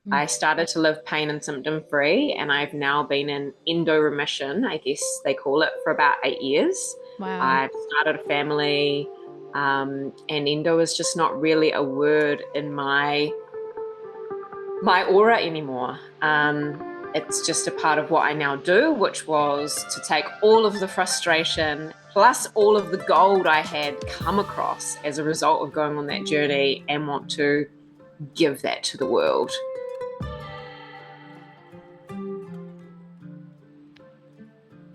Mm. I started to live pain and symptom free, and I've now been in endo remission, I guess they call it, for about 8 years. Wow. I've started a family, and endo is just not really a word in my aura anymore. It's just a part of what I now do, which was to take all of the frustration plus all of the gold I had come across as a result of going on that journey and want to give that to the world.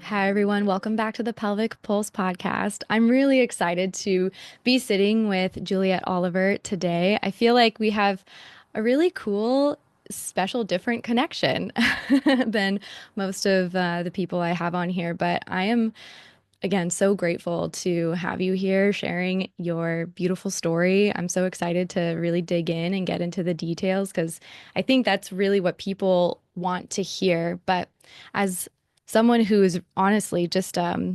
Hi, everyone. Welcome back to the Pelvic Pulse podcast. I'm really excited to be sitting with Juliet Oliver today. I feel like we have a really cool, special, different connection than most of the people I have on here. But I am, again, so grateful to have you here sharing your beautiful story. I'm so excited to really dig in and get into the details because I think that's really what people want to hear. But as someone who is honestly just a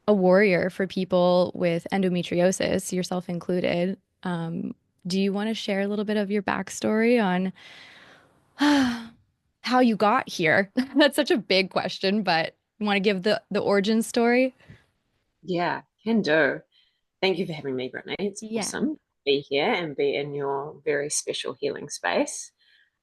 warrior for people with endometriosis, yourself included, do you want to share a little bit of your backstory on how you got here? That's such a big question, but you want to give the origin story? Yeah, can do. Thank you for having me, Brittany. It's Yeah. awesome to be here and be in your very special healing space.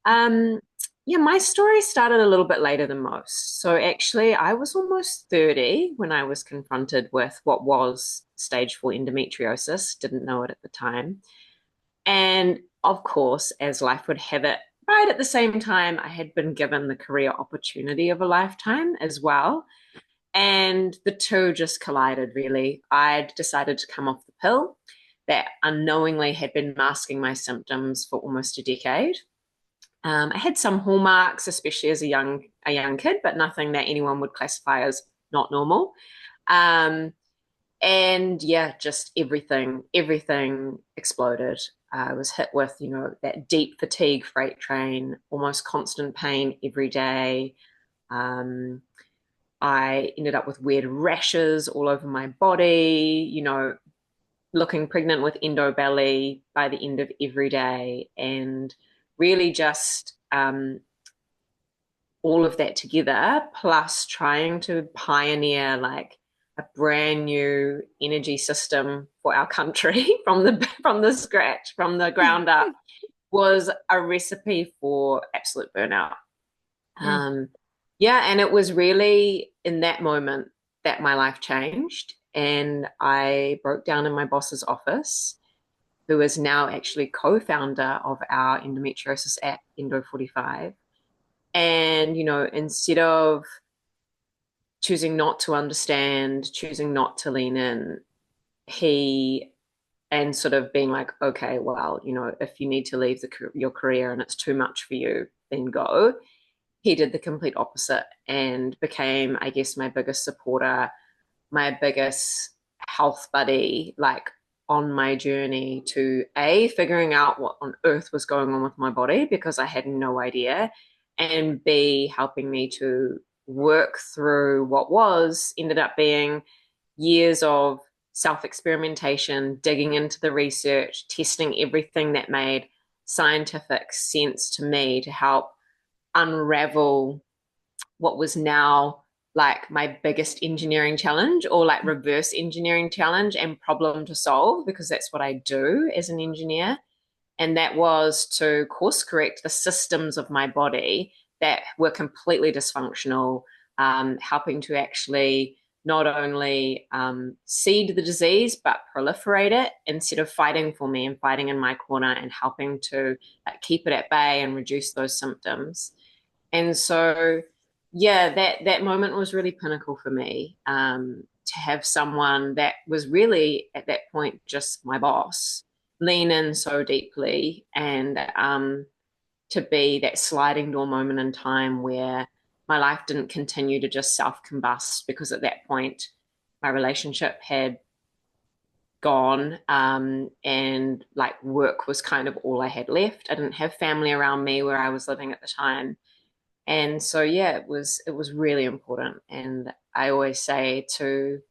Um, yeah, my story started a little bit later than most. So actually, I was almost 30 when I was confronted with what was stage 4 endometriosis, didn't know it at the time. And of course, as life would have it, right at the same time, I had been given the career opportunity of a lifetime as well. And the two just collided, really. I'd decided to come off the pill that unknowingly had been masking my symptoms for almost a decade. I had some hallmarks, especially as a young kid, but nothing that anyone would classify as not normal. Um, and yeah, just everything exploded. I was hit with, that deep fatigue freight train, almost constant pain every day. Um, I ended up with weird rashes all over my body, looking pregnant with endo belly by the end of every day, and really just all of that together, plus trying to pioneer like a brand new energy system for our country from the scratch, from the ground up, was a recipe for absolute burnout. Mm. Um, yeah, and it was really in that moment that my life changed, and I broke down in my boss's office, who is now actually co-founder of our endometriosis app, Endo45. And, instead of choosing not to understand, choosing not to lean in, he and sort of being like, okay, well, if you need to leave your career and it's too much for you, then go. He did the complete opposite and became, I guess, my biggest supporter, my biggest health buddy, like on my journey to A, figuring out what on earth was going on with my body because I had no idea, and B, helping me to work through what ended up being years of self experimentation, digging into the research, testing everything that made scientific sense to me to help unravel what was now like my biggest engineering challenge, or like reverse engineering challenge and problem to solve, because that's what I do as an engineer. And that was to course correct the systems of my body that were completely dysfunctional, helping to actually not only seed the disease, but proliferate it instead of fighting for me and fighting in my corner and helping to keep it at bay and reduce those symptoms. And so, yeah, that moment was really pinnacle for me, to have someone that was really at that point just my boss lean in so deeply, and to be that sliding door moment in time where my life didn't continue to just self combust, because at that point my relationship had gone, and like work was kind of all I had left. I didn't have family around me where I was living at the time. And so, yeah, it was really important. And I always say to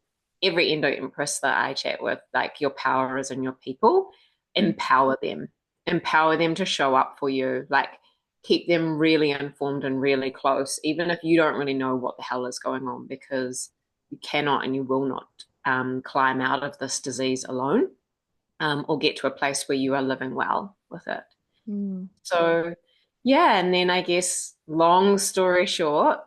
every endo empress that I chat with, like, your power is in your people. Mm. Empower them. Empower them to show up for you. Like, keep them really informed and really close, even if you don't really know what the hell is going on, because you cannot and you will not climb out of this disease alone, or get to a place where you are living well with it. Mm. So, yeah, and then I guess, long story short,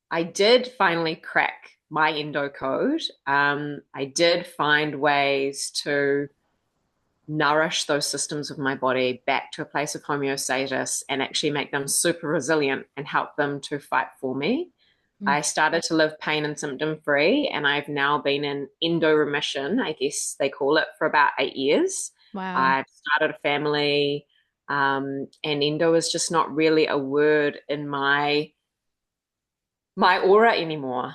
I did finally crack my endo code. I did find ways to nourish those systems of my body back to a place of homeostasis and actually make them super resilient and help them to fight for me. Mm. I started to live pain and symptom free, and I've now been in endo remission, I guess they call it, for about 8 years. Wow. I've started a family, and endo is just not really a word in my aura anymore.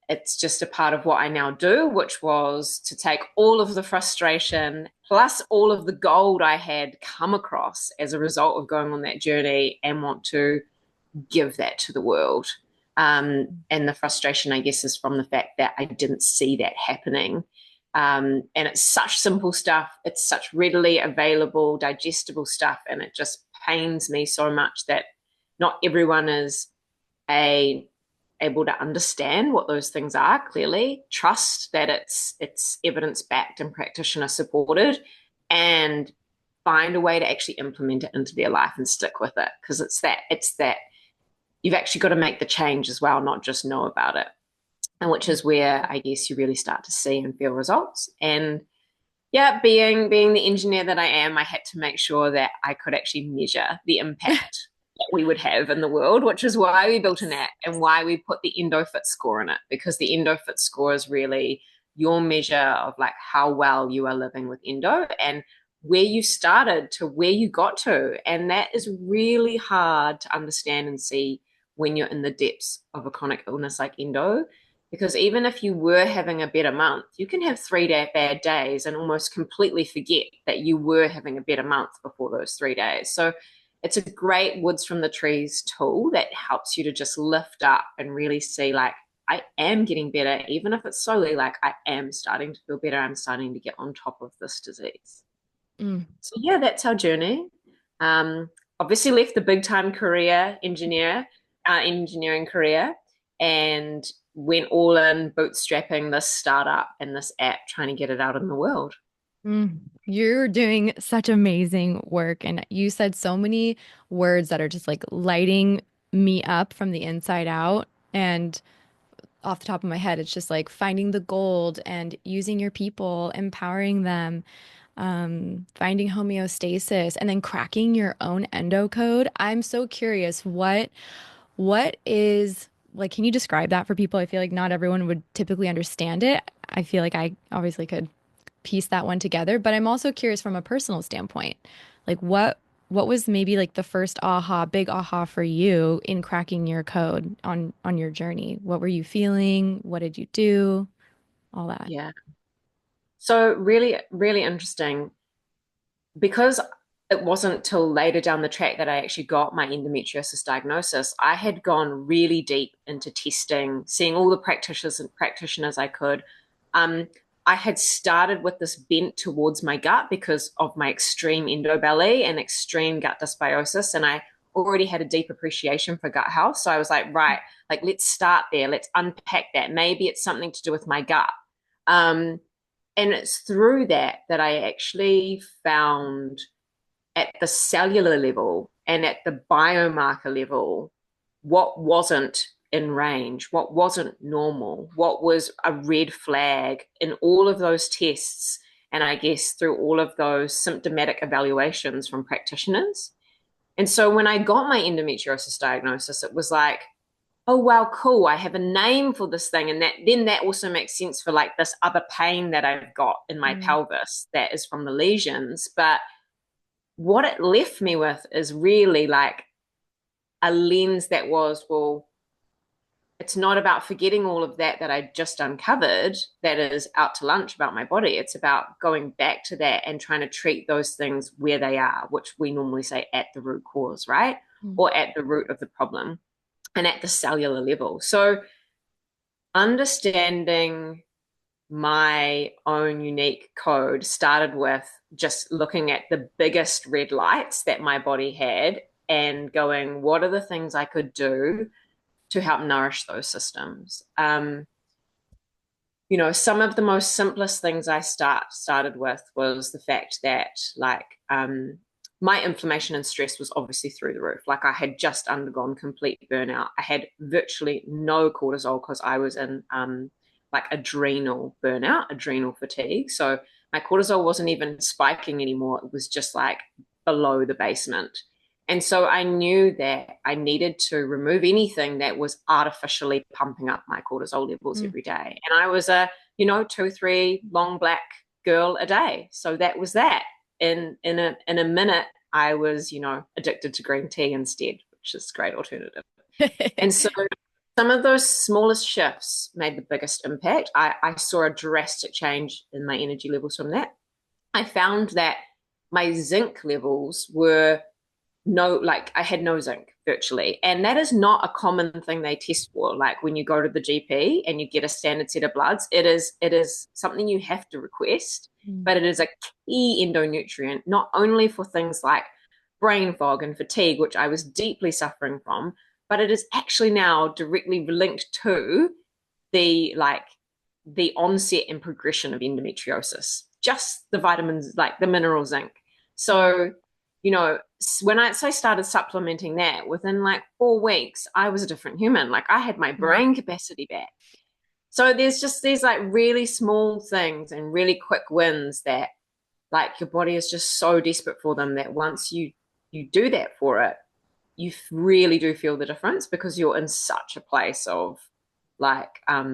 It's just a part of what I now do, which was to take all of the frustration plus all of the gold I had come across as a result of going on that journey and want to give that to the world. And the frustration, I guess, is from the fact that I didn't see that happening. And it's such simple stuff. It's such readily available, digestible stuff. And it just pains me so much that not everyone is a able to understand what those things are clearly, trust that it's evidence backed and practitioner supported, and find a way to actually implement it into their life and stick with it, because it's that you've actually got to make the change as well, not just know about it. And which is where I guess you really start to see and feel results. And yeah, being the engineer that I am, I had to make sure that I could actually measure the impact that we would have in the world, which is why we built an app and why we put the EndoFit score in it, because the EndoFit score is really your measure of like how well you are living with endo and where you started to where you got to. And that is really hard to understand and see when you're in the depths of a chronic illness like endo, because even if you were having a better month, you can have 3 bad days and almost completely forget that you were having a better month before those 3 days. So it's a great woods from the trees tool that helps you to just lift up and really see, like, I am getting better, even if it's slowly, like I am starting to feel better. I'm starting to get on top of this disease. Mm. So yeah, that's our journey. Um, Obviously left the big time career engineering career, and went all in bootstrapping this startup and this app, trying to get it out in the world. Mm. You're doing such amazing work. And you said so many words that are just like lighting me up from the inside out. And off the top of my head, it's just like finding the gold and using your people, empowering them, finding homeostasis, and then cracking your own endo code. I'm so curious, what is like, can you describe that for people? I feel like not everyone would typically understand it. I feel like I obviously could piece that one together, but I'm also curious from a personal standpoint. Like what was maybe like the first big aha for you in cracking your code on your journey? What were you feeling? What did you do? All that. Yeah. So really, really interesting, because it wasn't till later down the track that I actually got my endometriosis diagnosis. I had gone really deep into testing, seeing all the practitioners I could. Um, I had started with this bent towards my gut because of my extreme endobelly and extreme gut dysbiosis, and I already had a deep appreciation for gut health. So I was like, right, like let's start there. Let's unpack that. Maybe it's something to do with my gut. Um, and it's through that I actually found, at the cellular level and at the biomarker level, what wasn't in range, what wasn't normal, what was a red flag in all of those tests. And I guess through all of those symptomatic evaluations from practitioners. And so when I got my endometriosis diagnosis, it was like, oh wow, cool, I have a name for this thing. And that also makes sense for like this other pain that I've got in my Mm. pelvis that is from the lesions. But what it left me with is really like a lens that was, well, it's not about forgetting all of that I just uncovered that is out to lunch about my body. It's about going back to that and trying to treat those things where they are, which we normally say at the root cause, right? Mm. Or at the root of the problem and at the cellular level. So understanding my own unique code started with just looking at the biggest red lights that my body had and going, what are the things I could do to help nourish those systems? Some of the most simplest things I started with was the fact that my inflammation and stress was obviously through the roof. Like I had just undergone complete burnout. I had virtually no cortisol because I was in like adrenal burnout, adrenal fatigue. So my cortisol wasn't even spiking anymore. It was just like below the basement. And so I knew that I needed to remove anything that was artificially pumping up my cortisol levels Mm. every day. And I was a, 2, 3 long black girl a day. So that was that. In a minute, I was, addicted to green tea instead, which is a great alternative. And so some of those smallest shifts made the biggest impact. I saw a drastic change in my energy levels from that. I found that my zinc levels were like I had no zinc virtually. And that is not a common thing they test for. Like when you go to the GP and you get a standard set of bloods, it is something you have to request, Mm. but it is a key endonutrient, not only for things like brain fog and fatigue, which I was deeply suffering from, but it is actually now directly linked to the onset and progression of endometriosis. Just the vitamins, like the mineral zinc. So when I started supplementing that, within like 4 weeks, I was a different human. Like I had my Mm. brain capacity back. So there's just these like really small things and really quick wins that like your body is just so desperate for them that once you do that for it, you really do feel the difference because you're in such a place of like I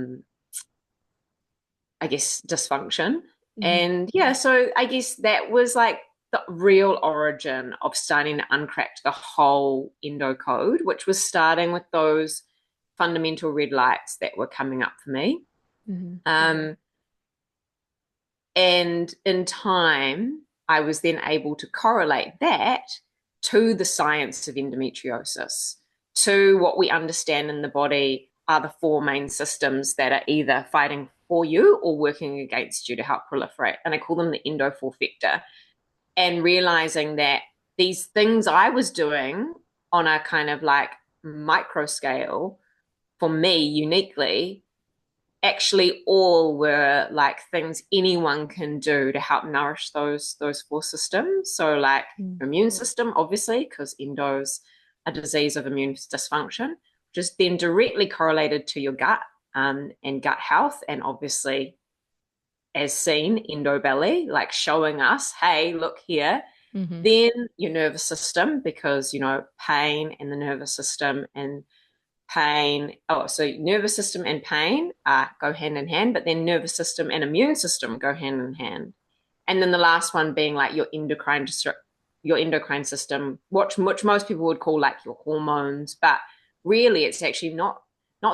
guess, dysfunction. Mhm. And yeah, so I guess that was like the real origin of starting to uncrack the whole endo code, which was starting with those fundamental red lights that were coming up for me. Mhm. Um, and in time, I was then able to correlate that to the science of endometriosis, to what we understand in the body are the four main systems that are either fighting for you or working against you to help proliferate. And I call them the endo forfecta. And realizing that these things I was doing on a kind of like micro scale for me uniquely actually all were like things anyone can do to help nourish those four systems. So like Mm. immune system, obviously, because endo's a disease of immune dysfunction, just then directly correlated to your gut and gut health, and obviously as seen endo belly, like showing us, hey, look here. Mhm. Then your nervous system, because pain and the nervous system and pain. Oh, so nervous system and pain go hand in hand, but then nervous system and immune system go hand in hand. And then the last one being like your endocrine system, which most people would call like your hormones, but really it's actually not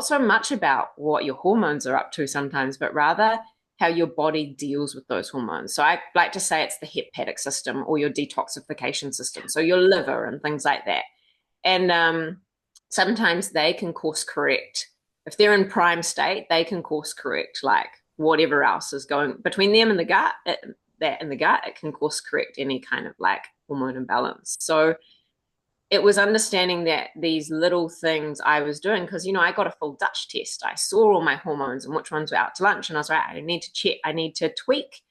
so much about what your hormones are up to sometimes, but rather how your body deals with those hormones. So I like to say it's the hepatic system or your detoxification system. So your liver and things like that. And sometimes they can course correct. If they're in prime state, they can course correct like whatever else is going between them and the gut. That in the gut, it can course correct any kind of like hormone imbalance. So it was understanding that these little things I was doing, because I got a full Dutch test. I saw all my hormones and which ones were out to lunch, and I was like, I need to check. I need to tweak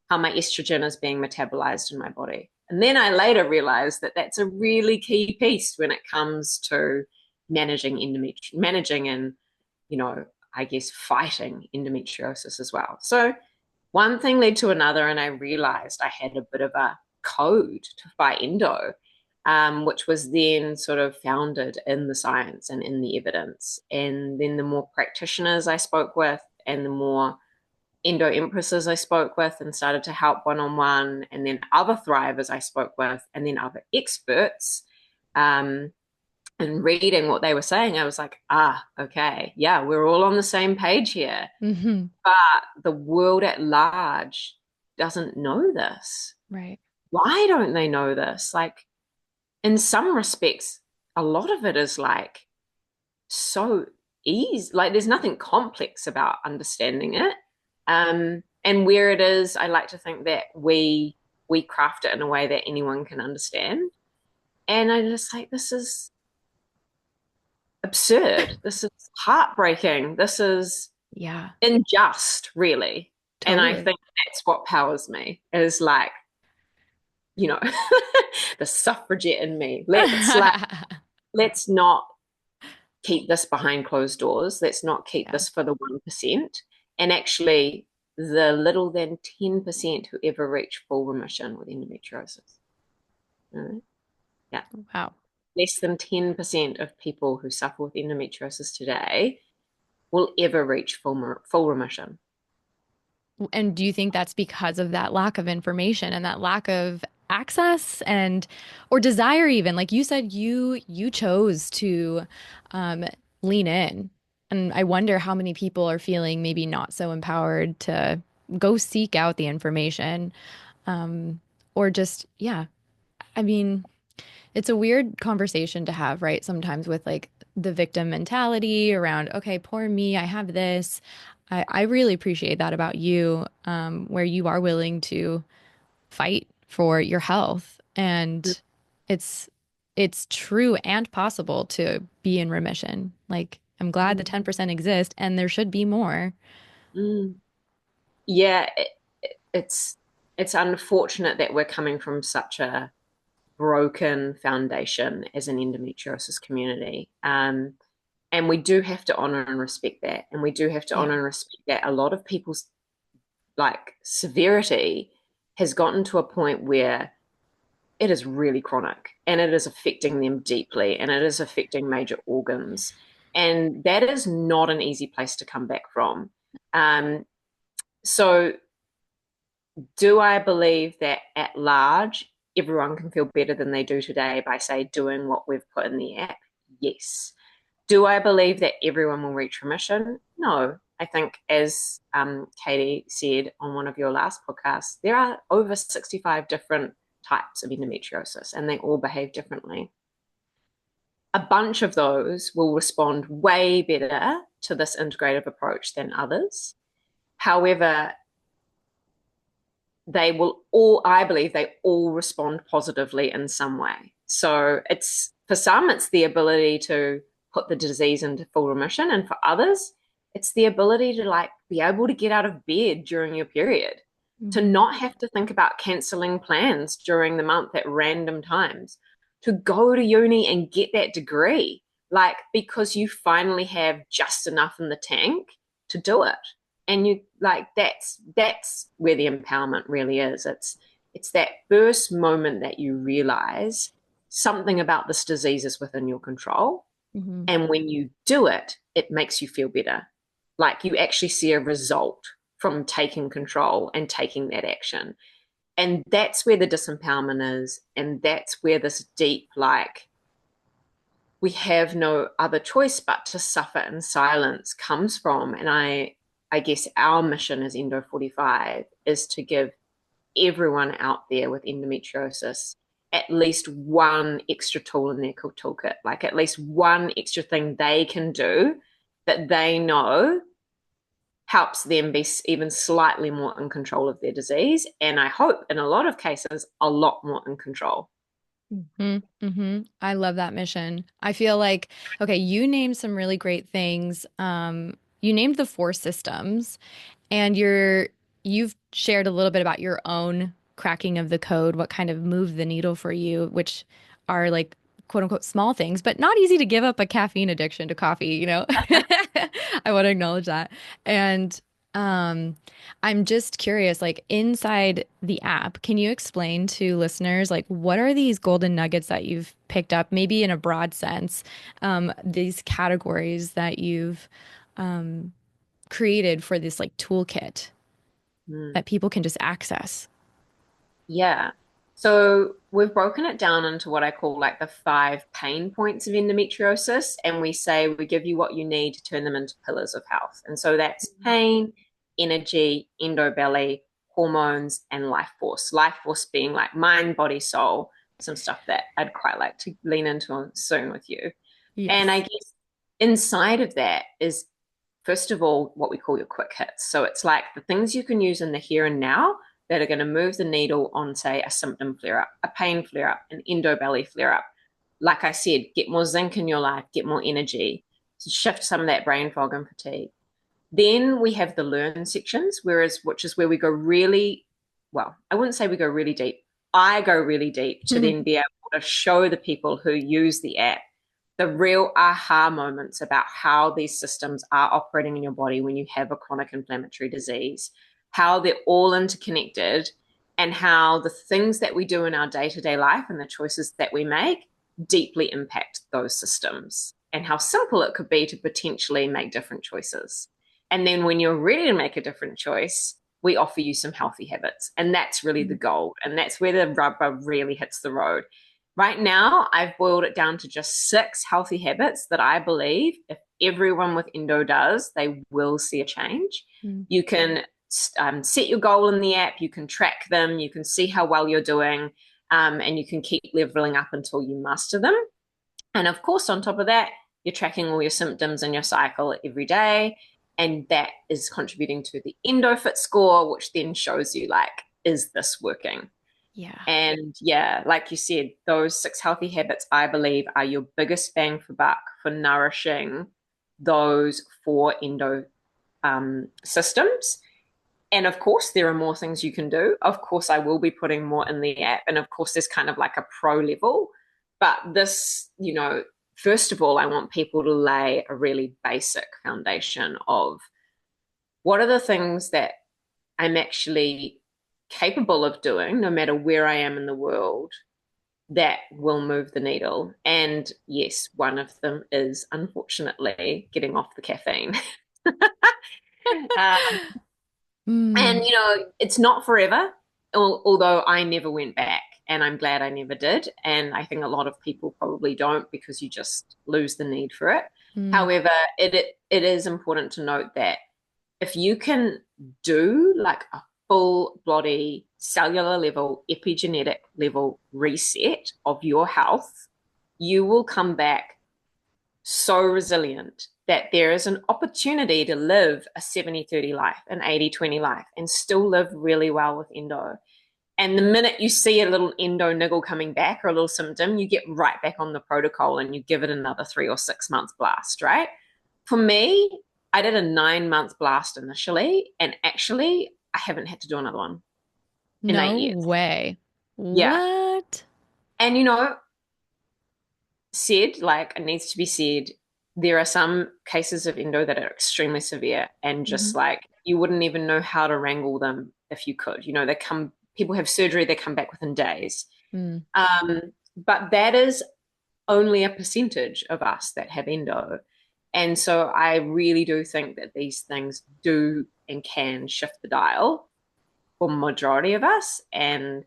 how my estrogen is being metabolized in my body. And then I later realized that that's a really key piece when it comes to managing and I guess fighting endometriosis as well. So one thing led to another, and I realized I had a bit of a code to fight endo, which was then sort of founded in the science and in the evidence. And then the more practitioners I spoke with and the more endo empresses I spoke with and started to help one on one, and then other thrivers I spoke with, and then other experts. And reading what they were saying, I was like, okay, yeah, we're all on the same page here. Mhm. But the world at large doesn't know this. Right. Why don't they know this? Like, in some respects, a lot of it is like so easy. Like, there's nothing complex about understanding it. And where it is, I like to think that we craft it in a way that anyone can understand. And I just like, this is absurd. This is heartbreaking. This is Yeah, unjust, really. And I totally. think that's what powers me is like, you know, the suffragette in me. Let's not keep this behind closed doors. Let's not keep Yeah. this for the 1%. And actually, the little than 10% who ever reach full remission with endometriosis. All right? Yeah. Wow. Less than 10% of people who suffer with endometriosis today will ever reach full remission. And do you think that's because of that lack of information and that lack of access and or desire even? Like you said, you chose to um, lean in. And I wonder how many people are feeling maybe not so empowered to go seek out the information. Or just, yeah. I mean, it's a weird conversation to have, right? Sometimes with like the victim mentality around, okay, poor me, I have this. I really appreciate that about you, where you are willing to fight for your health. And it's it's true and possible to be in remission. Like I'm glad the Mm. 10% exist and there should be more. Mm. Yeah, it's unfortunate that we're coming from such a broken foundation as an endometriosis community. And we do have to honor and respect that. And we do have to honor Yeah. and respect that a lot of people's like severity has gotten to a point where it is really chronic and it is affecting them deeply and it is affecting major organs. And that is not an easy place to come back from. Um, so, do I believe that at large, everyone can feel better than they do today by, say, doing what we've put in the app? Yes. Do I believe that everyone will reach remission? No. I think, as Katie said on one of your last podcasts, there are over 65 different types of endometriosis and they all behave differently. A bunch of those will respond way better to this integrative approach than others. However, they will all, I believe, they all respond positively in some way. So it's for some, it's the ability to put the disease into full remission, and for others, it's the ability to like be able to get out of bed during your period, to Mhm. not have to think about canceling plans during the month at random times, to go to uni and get that degree, like because you finally have just enough in the tank to do it. And you like that's where the empowerment really is. It's that first moment that you realize something about this disease is within your control, Mhm. and when you do it, it makes you feel better. Like you actually see a result from taking control and taking that action. And that's where the disempowerment is. And that's where this deep, like, we have no other choice but to suffer in silence comes from. And I guess our mission as Endo45 is to give everyone out there with endometriosis at least one extra tool in their toolkit, like at least one extra thing they can do that they know helps them be even slightly more in control of their disease. And I hope in a lot of cases, a lot more in control. I love that mission. I feel like, okay, you named some really great things. You named the four systems, and you've shared a little bit about your own cracking of the code, what kind of moved the needle for you, which are like quote unquote small things, but not easy to give up a caffeine addiction to coffee, you know? I want to acknowledge that. And um, I'm just curious, like inside the app, can you explain to listeners, like what are these golden nuggets that you've picked up, maybe in a broad sense, these categories that you've created for this like toolkit Mm. that people can just access? Yeah. So we've broken it down into what I call like the 5 pain points of endometriosis, and we say we give you what you need to turn them into pillars of health. And so that's pain, energy, endobelly, hormones, and life force. Life force being like mind, body, soul, some stuff that I'd quite like to lean into soon with you. And I Yes. guess inside of that is, first of all, what we call your quick hits. So it's like the things you can use in the here and now that are going to move the needle on, say, a symptom flare up, a pain flare up, an endo belly flare up, like I said, get more zinc in your life, get more energy, to shift some of that brain fog and fatigue. Then we have the learn sections, which is where we go really, well, I wouldn't say we go really deep. I go really deep to then be able to show the people who use the app the real aha moments about how these systems are operating in your body when you have a chronic inflammatory disease, how they're all interconnected, and how the things that we do in our day-to-day life and the choices that we make deeply impact those systems, and how simple it could be to potentially make different choices. And then when you're ready to make a different choice, we offer you some healthy habits. And that's really the goal. And that's where the rubber really hits the road. Right now, I've boiled it down to just 6 healthy habits that I believe if everyone with endo does, they will see a change. Mm. You can set your goal in the app, you can track them, you can see how well you're doing, and you can keep leveling up until you master them. And of course, on top of that, you're tracking all your symptoms and your cycle every day. And that is contributing to the EndoFit score, which then shows you, like, is this working? Yeah. And yeah, like you said, those 6 healthy habits, I believe, are your biggest bang for buck for nourishing those 4 endo systems. And of course, there are more things you can do. Of course, I will be putting more in the app. And of course, there's kind of like a pro level. But this, first of all, I want people to lay a really basic foundation of what are the things that I'm actually capable of doing, no matter where I am in the world, that will move the needle. And yes, one of them is unfortunately getting off the caffeine. um, Mm. and, it's not forever, although I never went back. And I'm glad I never did. And I think a lot of people probably don't because you just lose the need for it. Mm. However, it is important to note that if you can do like a full body cellular level, epigenetic level reset of your health, you will come back so resilient that there is an opportunity to live a 70-30 life, an 80-20 life, and still live really well with endo. And the minute you see a little endo niggle coming back or a little symptom, you get right back on the protocol and you give it another 3 or 6 months blast, right? For me, I did a 9 month blast initially, and actually, I haven't had to do another one in No 8 years. way. Yeah. What? And, said, like it needs to be said, there are some cases of endo that are extremely severe and Hmm. just like you wouldn't even know how to wrangle them if you could. People have surgery, they come back within days. Mm. But that is only a percentage of us that have endo. And so I really do think that these things do and can shift the dial for majority of us and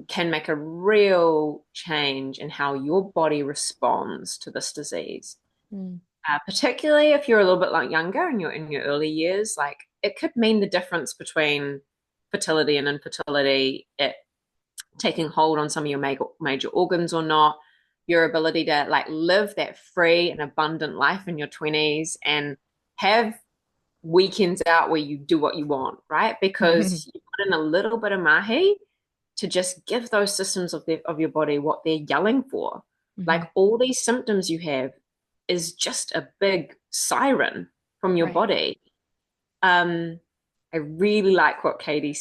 can make a real change in how your body responds to this disease. Mm. Particularly if you're a little bit like younger and you're in your early years, like it could mean the difference between fertility and infertility, it taking hold on some of your major organs or not, your ability to like live that free and abundant life in your 20s and have weekends out where you do what you want, right? Because you put in a little bit of mahi to just give those systems of your body what they're yelling for. Hmm. Like all these symptoms you have is just a big siren from your Right. body. I really like what Katie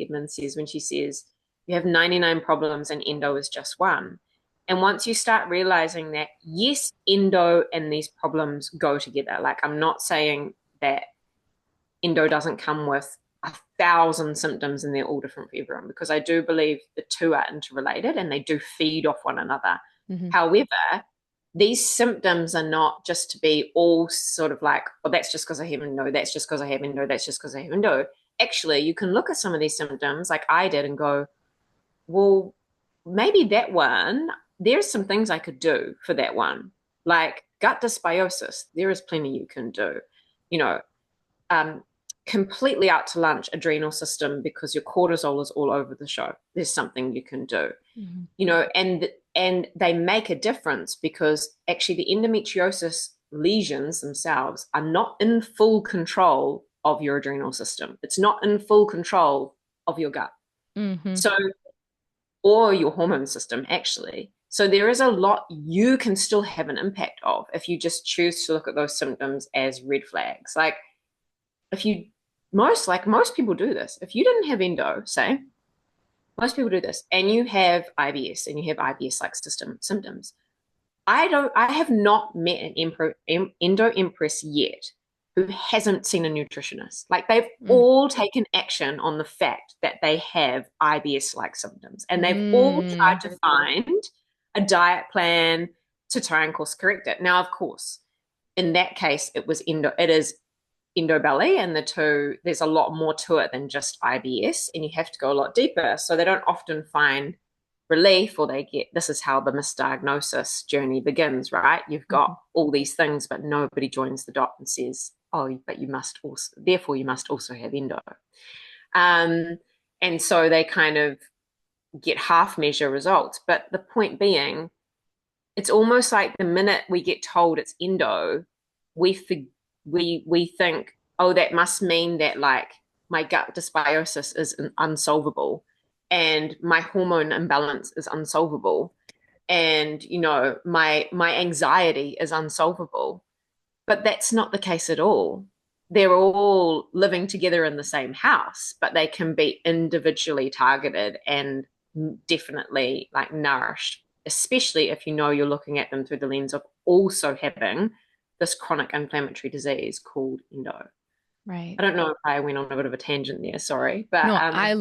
Edmonds says when she says, you have 99 problems and endo is just one. And once you start realizing that, yes, endo and these problems go together. Like I'm not saying that endo doesn't come with 1,000 symptoms and they're all different for everyone because I do believe the two are interrelated and they do feed off one another. Hmm. However, these symptoms are not just to be all sort of like, oh, that's just because I have endo, that's just because I have endo, that's just because I have endo. Actually, you can look at some of these symptoms like I did and go, well, maybe that one, there's some things I could do for that one. Like gut dysbiosis, there is plenty you can do. You know, um, completely out to lunch adrenal system because your cortisol is all over the show. There's something you can do, Hmm. and they make a difference because actually the endometriosis lesions themselves are not in full control of your adrenal system. It's not in full control of your gut. Hmm. So, or your hormone system, actually. So there is a lot you can still have an impact of if you just choose to look at those symptoms as red flags. Like if you most people do this. If you didn't have endo, say, most people do this, and you have IBS and you have IBS-like system symptoms. I have not met an endo empress yet who hasn't seen a nutritionist. Like they've Mm. all taken action on the fact that they have IBS-like symptoms, and they've all tried Mm. to find a diet plan to try and course correct it. Now, of course, in that case, it is endo belly, and the two, there's a lot more to it than just IBS, and you have to go a lot deeper. So they don't often find relief, or they get, this is how the misdiagnosis journey begins, right? You've got all these things, but nobody joins the dot and says, oh, but you must also, therefore, you must also have endo. Um, and so they kind of get half measure results. But the point being, it's almost like the minute we get told it's endo, we we think, oh, that must mean that like my gut dysbiosis is unsolvable, and my hormone imbalance is unsolvable, and my anxiety is unsolvable. But that's not the case at all. They're all living together in the same house, but they can be individually targeted and definitely like nourished, especially if you know you're looking at them through the lens of also having this chronic inflammatory disease called endo. Right. I don't know if I went on a bit of a tangent there, sorry, but No, I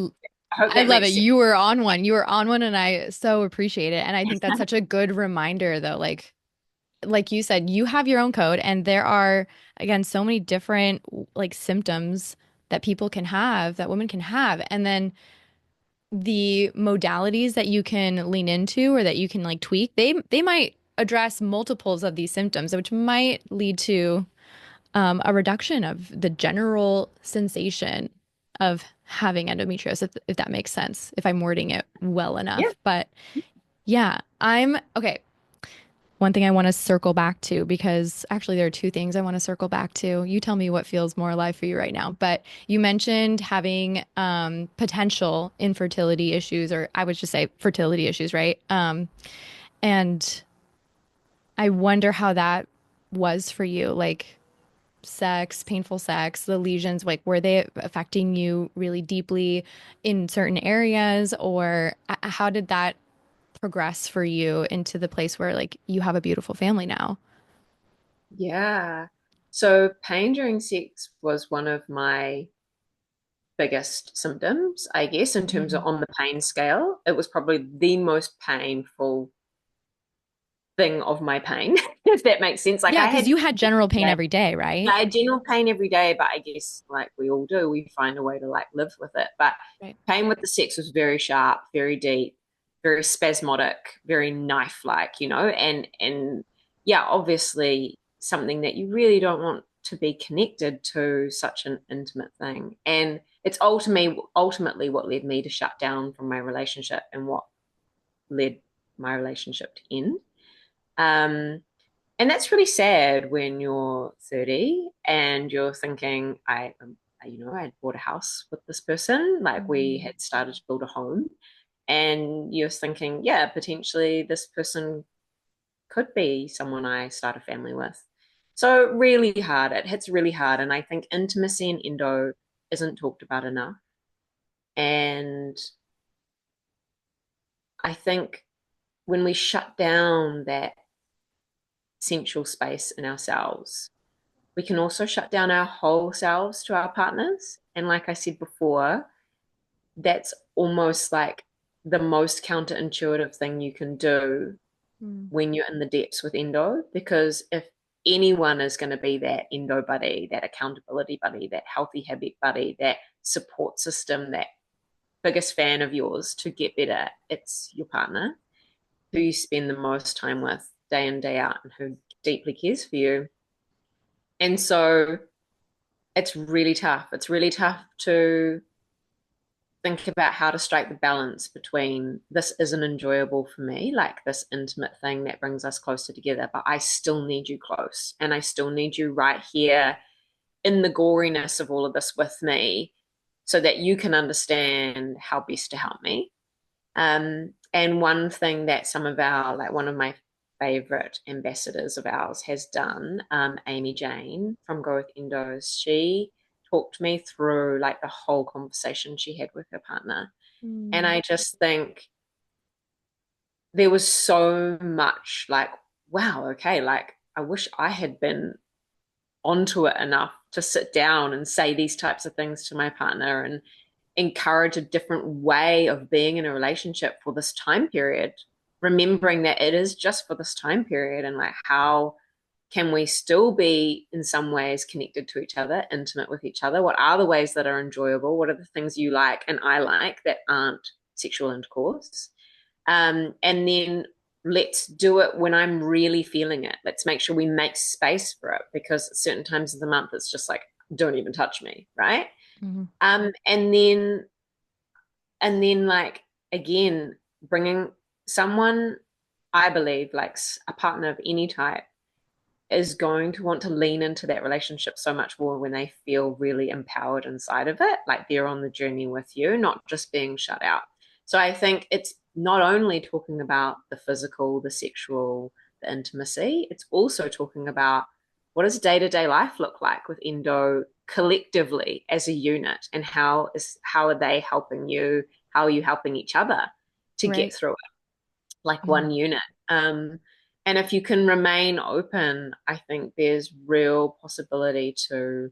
hope I that love it. makes sense. You were on one. You were on one, and I so appreciate it. And I think that's such a good reminder, though. Like you said, you have your own code, and there are, again, so many different like symptoms that people can have, that women can have. And then the modalities that you can lean into or that you can like tweak, they might address multiples of these symptoms, which might lead to a reduction of the general sensation of having endometriosis, if that makes sense, if I'm wording it well Yeah. enough. But yeah, I'm okay. One thing I want to circle back to, because actually there are two things I want to circle back to. You tell me what feels more alive for you right now. But you mentioned having potential infertility issues, or I would just say fertility issues, right? And I wonder how that was for you. Like, sex, painful sex, the lesions, like were they affecting you really deeply in certain areas, or how did that progress for you into the place where like you have a beautiful family now? Yeah. So pain during sex was one of my biggest symptoms, I guess, in terms of Mm. on the pain scale. It was probably the most painful thing of my pain, if that makes sense. Like Yeah, I because had you had general pain like, every day, right? I had general pain every day, but I guess like we all do, we find a way to like live with it. But Right. pain with the sex was very sharp, very deep, very spasmodic, very knife-like, and yeah, obviously something that you really don't want to be connected to such an intimate thing. And it's ultimately what led me to shut down from my relationship and what led my relationship to end. Um, and that's really sad when you're 30 and you're thinking, I had bought a house with this person, like we Mm. had started to build a home, and you're thinking, yeah, potentially this person could be someone I start a family with. So really hard. It hits really hard. And I think intimacy in endo isn't talked about enough. And I think when we shut down that central space in ourselves, we can also shut down our whole selves to our partners. And like I said before, that's almost like the most counterintuitive thing you can do Mm. when you're in the depths with endo, because if anyone is going to be that endo buddy, that accountability buddy, that healthy habit buddy, that support system, that biggest fan of yours to get better, it's your partner who you spend the most time with day in, day out, and who deeply cares for you. And so it's really tough. It's really tough to think about how to strike the balance between this isn't enjoyable for me, like this intimate thing that brings us closer together, but I still need you close and I still need you right here in the goriness of all of this with me so that you can understand how best to help me. And one thing that some of our, like one of my favorite ambassadors of ours has done, Amy Jane from Go with Endos, she talked me through like the whole conversation she had with her partner. And Mm. I just think there was so much like, wow, okay, like I wish I had been onto it enough to sit down and say these types of things to my partner and encourage a different way of being in a relationship for this time period, remembering that it is just for this time period and like how can we still be in some ways connected to each other, intimate with each other? What are the ways that are enjoyable? What are the things you like and I like that aren't sexual intercourse? And then let's do it when I'm really feeling it. Let's make sure we make space for it because at certain times of the month it's just like, don't even touch me, right? Mhm. Um, and then and then like again, bringing someone, I believe, like a partner of any type is going to want to lean into that relationship so much more when they feel really empowered inside of it, like they're on the journey with you, not just being shut out. So I think it's not only talking about the physical, the sexual, the intimacy, it's also talking about what does day-to-day life look like with Endo collectively as a unit, and how are they helping you? How are you helping each other to get Right. through it like Mhm. one unit? And if you can remain open, I think there's real possibility to,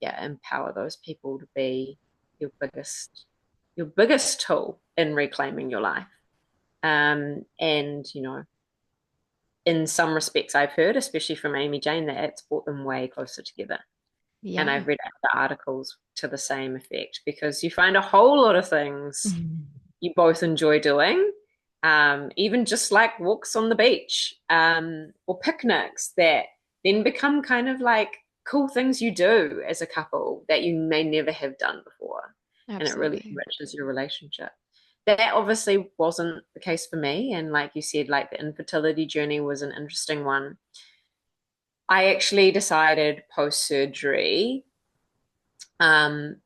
yeah, empower those people to be your biggest tool in reclaiming your life. And in some respects, I've heard, especially from Amy Jane, that it's brought them way closer together. And Yeah. I've read other articles to the same effect because you find a whole lot of things Mhm. you both enjoy doing, even just like walks on the beach, or picnics that then become kind of like cool things you do as a couple that you may never have done before. And it really Absolutely. enriches your relationship. That obviously wasn't the case for me. And like you said, like the infertility journey was an interesting one. I actually decided post surgery, um,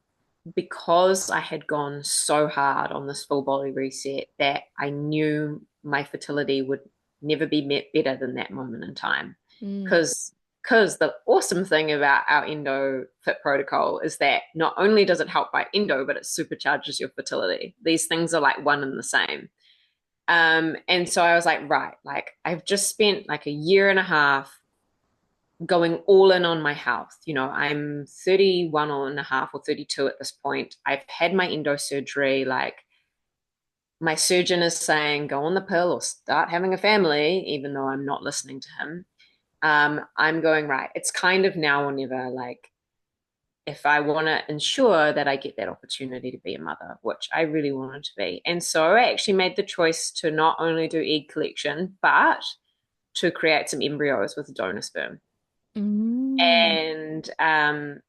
because I had gone so hard on this full body reset that I knew my fertility would never be met better than that moment in time. Mm. Because the awesome thing about our Endo Fit protocol is that not only does it help by endo, but it supercharges your fertility. These things are like one and the same. And so I was like, right, like I've just spent like a year and a half going all in on my health. I'm 31 and a half or 32 at this point. I've had my endo surgery. Like my surgeon is saying, go on the pill or start having a family, even though I'm not listening to him. I'm going, right. It's kind of now or never. Like if I want to ensure that I get that opportunity to be a mother, which I really wanted to be. And so I actually made the choice to not only do egg collection, but to create some embryos with a donor sperm. Mm. And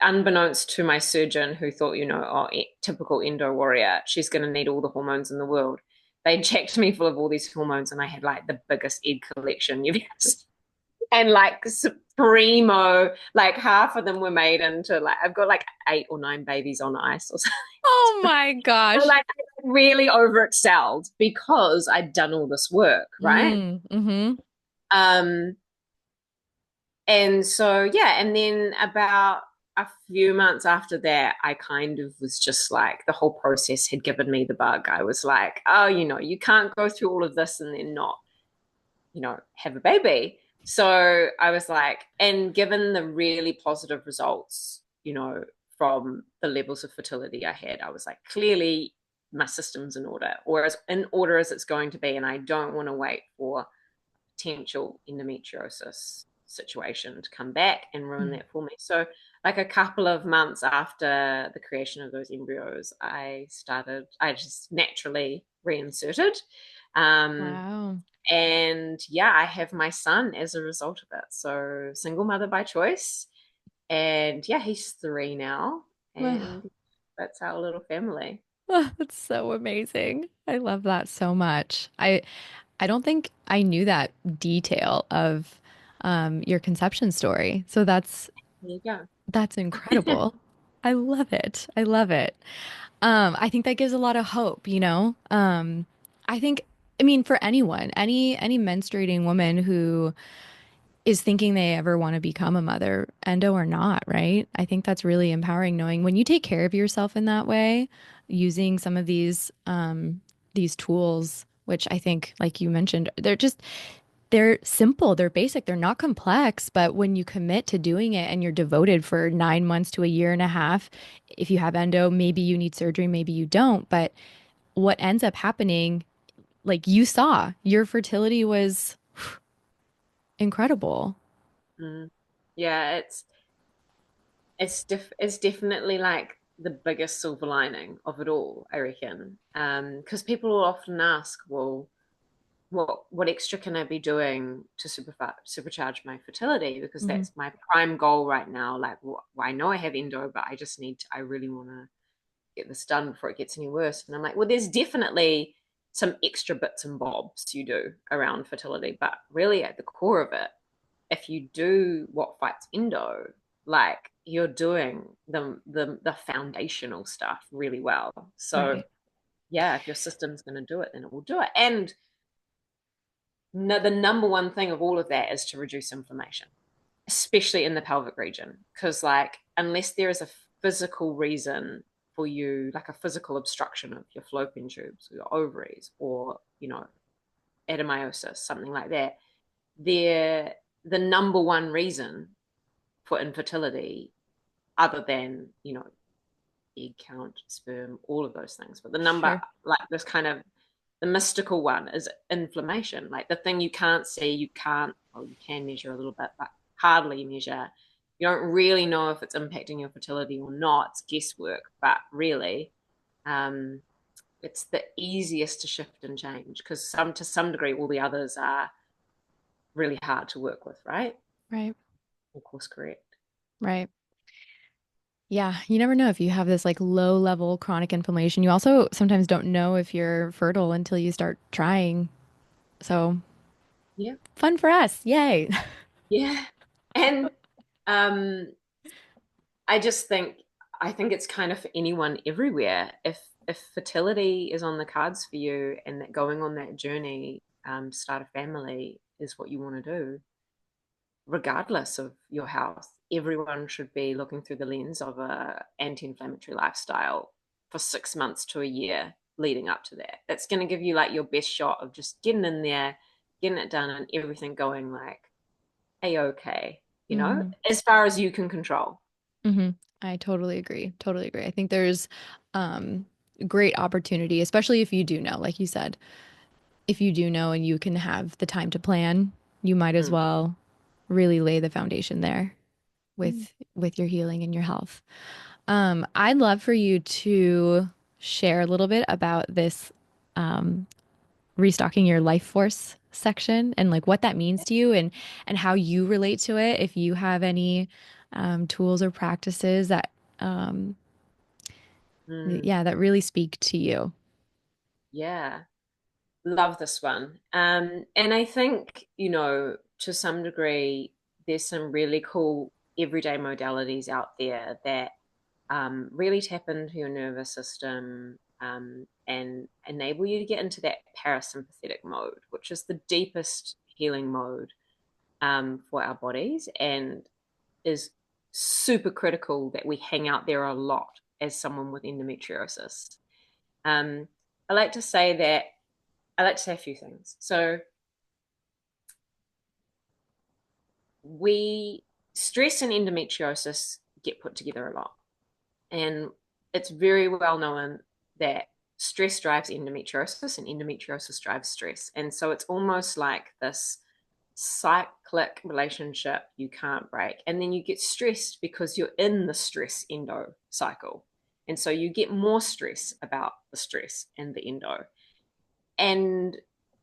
unbeknownst to my surgeon, who thought, oh, typical endo warrior, she's going to need all the hormones in the world. They checked me full of all these hormones, and I had like the biggest egg collection you've ever seen. And like primo, like half of them were made into like I've got like 8 or 9 babies on ice or something. Oh my So gosh. like I really overexcelled because I'd done all this work, right? Mm-hmm. Um, And so, yeah, and then about a few months after that, I kind of was just like, the whole process had given me the bug. I was like, oh, you can't go through all of this and then not, have a baby. So I was like, and given the really positive results, from the levels of fertility I had, I was like, clearly my system's in order, or as in order as it's going to be. And I don't want to wait for potential endometriosis situation to come back and ruin that for me. So, like a couple of months after the creation of those embryos, I just naturally reinserted. Um, Wow. and yeah, I have my son as a result of it. So, single mother by choice. And yeah, he's 3 now. And that's our little family. That's so amazing. I love that so much. I don't think I knew that detail of your conception story. So that's There you go. that's incredible. I love it. I love it. I think that gives a lot of hope, you know? I think, I mean, for anyone, any menstruating woman who is thinking they ever want to become a mother, endo or not, right? I think that's really empowering knowing when you take care of yourself in that way, using some of these tools, which I think, like you mentioned, they're simple, they're basic, they're not complex, but when you commit to doing it and you're devoted for 9 months to a year and a half, if you have endo, maybe you need surgery, maybe you don't. But what ends up happening, like you saw, your fertility was incredible. Mm. Yeah, it's definitely like the biggest silver lining of it all, I reckon. Because people will often ask, well, what extra can I be doing to supercharge my fertility? Because Hmm. that's my prime goal right now. Like, well, I know I have endo, but I really want to get this done before it gets any worse. And I'm like, well, there's definitely some extra bits and bobs you do around fertility, but really at the core of it, if you do what fights endo, like you're doing the foundational stuff really well. So Right, yeah, if your system's going to do it, then it will do it. And no, the number one thing of all of that is to reduce inflammation, especially in the pelvic region. Because, like, unless there is a physical reason for you, like a physical obstruction of your fallopian tubes or your ovaries, or, adenomyosis, something like that, they're the number one reason for infertility, other than, egg count, sperm, all of those things. But the number, sure. like this kind of the mystical one is inflammation. Like the thing you can't see, well, you can measure a little bit, but hardly measure. You don't really know if it's impacting your fertility or not. It's guesswork, but really, um, it's the easiest to shift and change because to some degree, all the others are really hard to work with, right? Right, Of course, correct. right. Yeah, you never know if you have this like low level chronic inflammation. You also sometimes don't know if you're fertile until you start trying. So Yeah, fun for us. Yay. yeah, and um, I just think I think it's kind of for anyone everywhere. If fertility is on the cards for you and that going on that journey, start a family is what you want to do, regardless of your health, everyone should be looking through the lens of a anti-inflammatory lifestyle for 6 months to a year leading up to that. That's going to give you like your best shot of just getting in there, getting it done, and everything going like a-okay, Hmm. as far as you can control. Hmm. I totally agree. Totally agree. I think there's um great opportunity, especially if you do know, like you said, if you do know and you can have the time to plan, you might as Mm. well really lay the foundation there Mm. with your healing and your health. I'd love for you to share a little bit about this restocking your life force section and like what that means to you and how you relate to it. If you have any tools or practices that um, Mm. yeah, that really speak to you. Yeah, love this one. And I think, to some degree, there's some really cool everyday modalities out there that really tap into your nervous system, and enable you to get into that parasympathetic mode, which is the deepest healing mode, for our bodies, and is super critical that we hang out there a lot as someone with endometriosis. Um, I like to say that I like to say a few things. So we stress and endometriosis get put together a lot. And it's very well known that stress drives endometriosis and endometriosis drives stress. And so it's almost like this cyclic relationship you can't break. And then you get stressed because you're in the stress endo cycle. And so you get more stress about the stress and the endo. And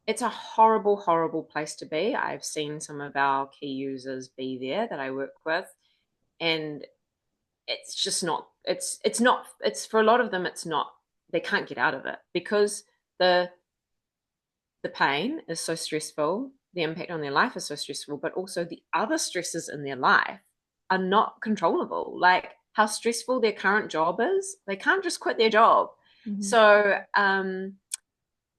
it's a horrible, horrible place to be. I've seen some of our key users be there that I work with, and it's just not. It's not. It's for a lot of them. It's not. They can't get out of it because the the pain is so stressful. The impact on their life is so stressful, but also the other stresses in their life are not controllable. Like how stressful their current job is, they can't just quit their job. Mhm. So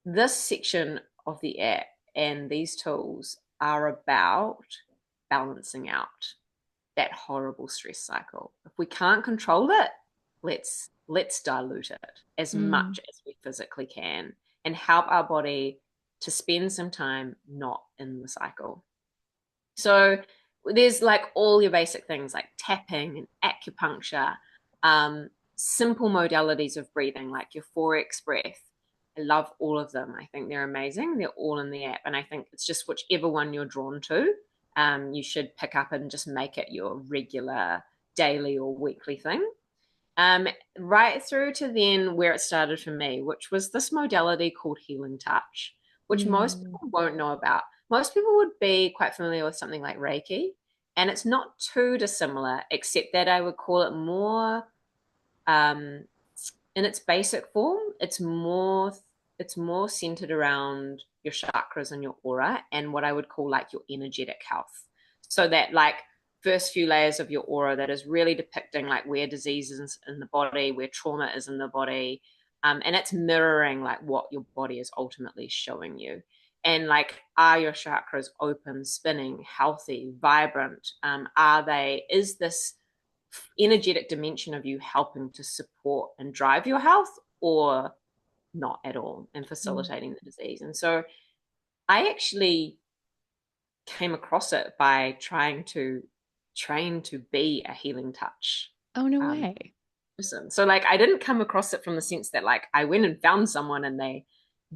this section of the app and these tools are about balancing out that horrible stress cycle. If we can't control it, let's dilute it as Mm. much as we physically can and help our body to spend some time not in the cycle. So there's like all your basic things like tapping and acupuncture, simple modalities of breathing like your forex breath. I love all of them. I think they're amazing. They're all in the app. And I think it's just whichever one you're drawn to, you should pick up and just make it your regular daily or weekly thing. Um, right through to then where it started for me, which was this modality called healing touch, which most Mm. people won't know about. Most people would be quite familiar with something like Reiki, and it's not too dissimilar, except that I would call it more um, in its basic form. It's more centered around your chakras and your aura, and what I would call like your energetic health. So that like first few layers of your aura that is really depicting like where disease is in the body, where trauma is in the body, and it's mirroring like what your body is ultimately showing you. And like, are your chakras open, spinning, healthy, vibrant? Are they? Is this energetic dimension of you helping to support and drive your health, or not at all, and Mm. facilitating the disease? And so I actually came across it by trying to train to be a healing touch Oh, no um, way. person. So like I didn't come across it from the sense that like I went and found someone and they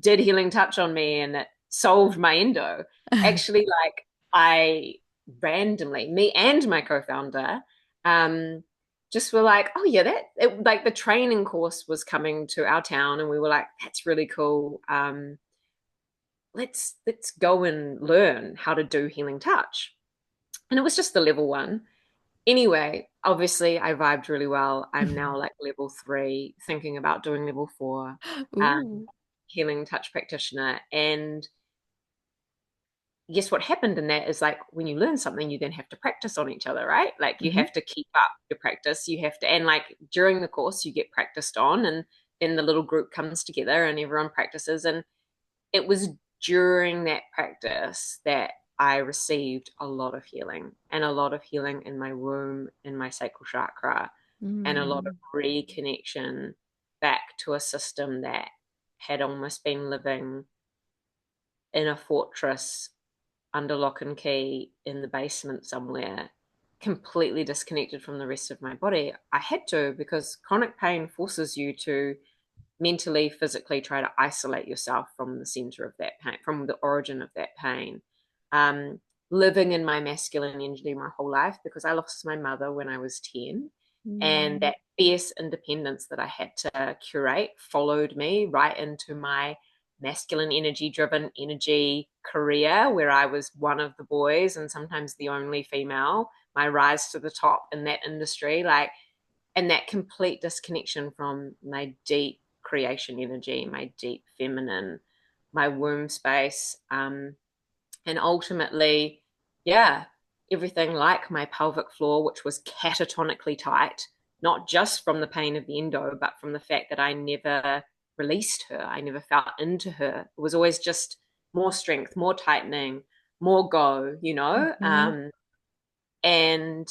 did healing touch on me and it solved my endo. Actually, like I randomly, me and my co-founder, um, just were like, oh yeah, like the training course was coming to our town, and we were like, that's really cool. Let's go and learn how to do healing touch. And it was just the level one. Anyway, obviously I vibed really well. I'm now like level 3, thinking about doing level 4, Ooh. healing touch practitioner. And guess what happened in that is like when you learn something, you then have to practice on each other, right? Like you Hmm. have to keep up your practice. You have to, and like during the course, you get practiced on, and then the little group comes together and everyone practices. And it was during that practice that I received a lot of healing, and a lot of healing in my womb, in my sacral chakra, and a lot of Mm. reconnection back to a system that had almost been living in a fortress under lock and key in the basement somewhere, completely disconnected from the rest of my body. I had to, because chronic pain forces you to mentally, physically try to isolate yourself from the center of that pain, from the origin of that pain. Um, Living in my masculine energy my whole life, because I lost my mother when I was 10. And Mm. that fierce independence that I had to curate followed me right into my masculine energy driven energy career, where I was one of the boys and sometimes the only female. My rise to the top in that industry, like, and that complete disconnection from my deep creation energy, my deep feminine, my womb space, and ultimately, yeah, everything like my pelvic floor, which was catatonically tight, not just from the pain of the endo, but from the fact that I never released her. I never felt into her. It was always just more strength, more tightening, more go, Hmm. and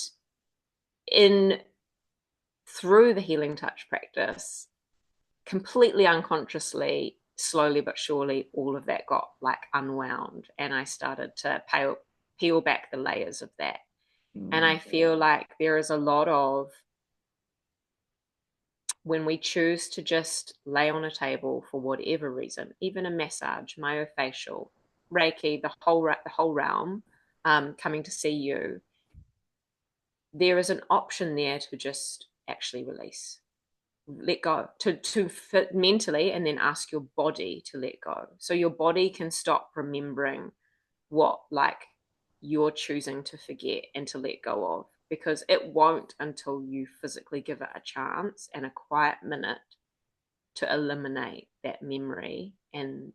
in through the healing touch practice, completely unconsciously, slowly but surely, all of that got like unwound, and I started to peel back the layers of that. And Mm. I feel like there is a lot of, when we choose to just lay on a table for whatever reason, even a massage, myofascial, Reiki, the whole realm, coming to see you, there is an option there to just actually release, let go, to fit mentally, and then ask your body to let go, so your body can stop remembering what like you're choosing to forget and to let go of, because it won't until you physically give it a chance and a quiet minute to eliminate that memory and